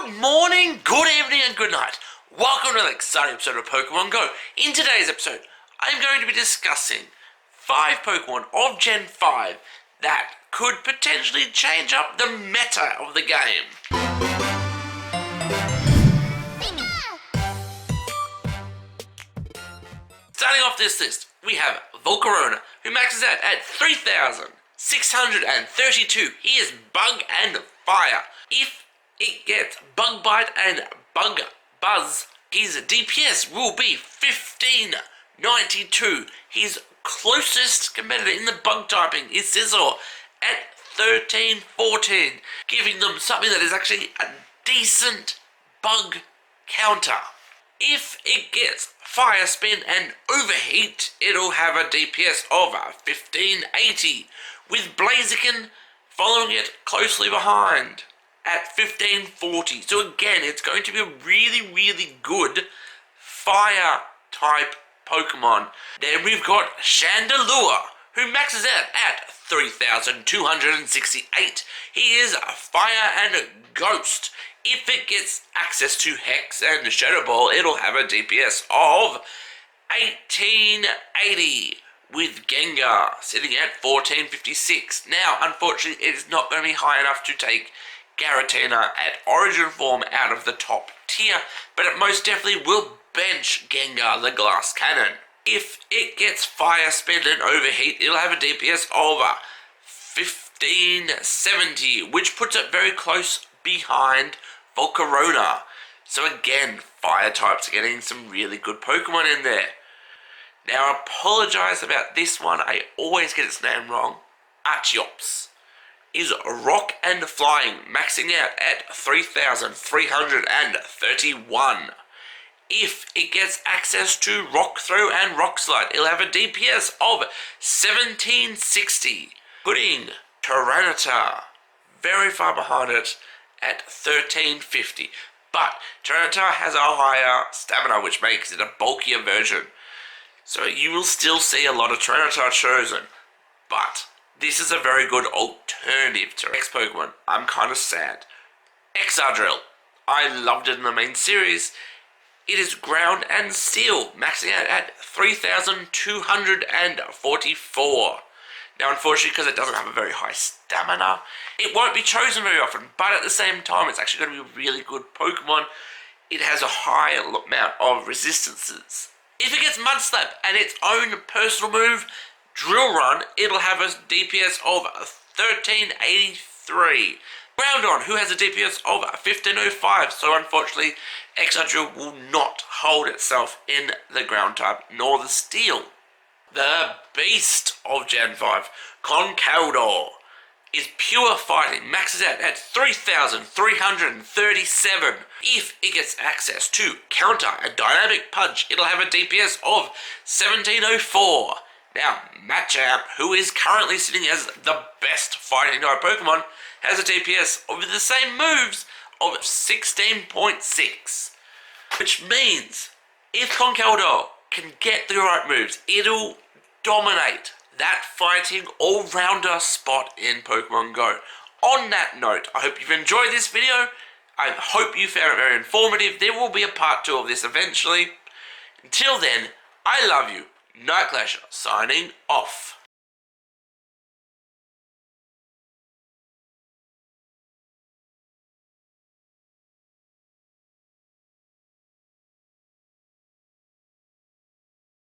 Good morning, good evening, and good night. Welcome to an exciting episode of Pokemon Go. In today's episode, I'm going to be discussing 5 Pokemon of Gen 5 that could potentially change up the meta of the game. Starting off this list, we have Volcarona, who maxes out at 3,632. He is Bug and Fire. If it gets Bug Bite and Bug Buzz, his DPS will be 1592. His closest competitor in the bug typing is Scizor at 1314, giving them something that is actually a decent bug counter. If it gets Fire Spin and Overheat, it'll have a DPS of 1580, with Blaziken following it closely behind at 1540. So again, it's going to be a really good fire type Pokemon. Then we've got Chandelure, who maxes out at 3,268. He is a Fire and Ghost. If it gets access to Hex and Shadow Ball, it'll have a DPS of 1880, with Gengar sitting at 1456. Now, unfortunately, it is not going to be high enough to take Garatina at Origin form out of the top tier, but it most definitely will bench Gengar the Glass Cannon. If it gets Fire Spin and Overheat, it'll have a DPS of 1570, which puts it very close behind Volcarona. So again, fire types are getting some really good Pokemon in there. Now, I apologise about this one, I always get its name wrong. Archeops is Rock and Flying, maxing out at 3,331. If it gets access to Rock Throw and Rock Slide, it'll have a DPS of 1760, putting Tyranitar very far behind it at 1350. But Tyranitar has a higher stamina, which makes it a bulkier version. So you will still see a lot of Tyranitar chosen, but this is a very good alternative to X Pokemon. I'm kind of sad. Exardrill. I loved it in the main series. It is Ground and Steel, maxing out at 3,244. Now, unfortunately, because it doesn't have a very high stamina, it won't be chosen very often, but at the same time, it's actually going to be a really good Pokemon. It has a high amount of resistances. If it gets Mud Slap and its own personal move, Drill Run, it'll have a DPS of 1383. Groudon, who has a DPS of 1505, so unfortunately, Exardrill will not hold itself in the ground type, nor the steel. The beast of Gen 5, Conkout, is pure fighting, maxes out at 3,337. If it gets access to Counter a Dynamic Punch, it'll have a DPS of 1704. Now, Machamp, who is currently sitting as the best fighting type Pokemon, has a DPS of the same moves of 16.6. Which means, if Conkout can get the right moves, it'll dominate that fighting all-rounder spot in Pokemon Go. On that note, I hope you've enjoyed this video. I hope you found it very informative. There will be a part 2 of this eventually. Until then, I love you. Nightclasher signing off.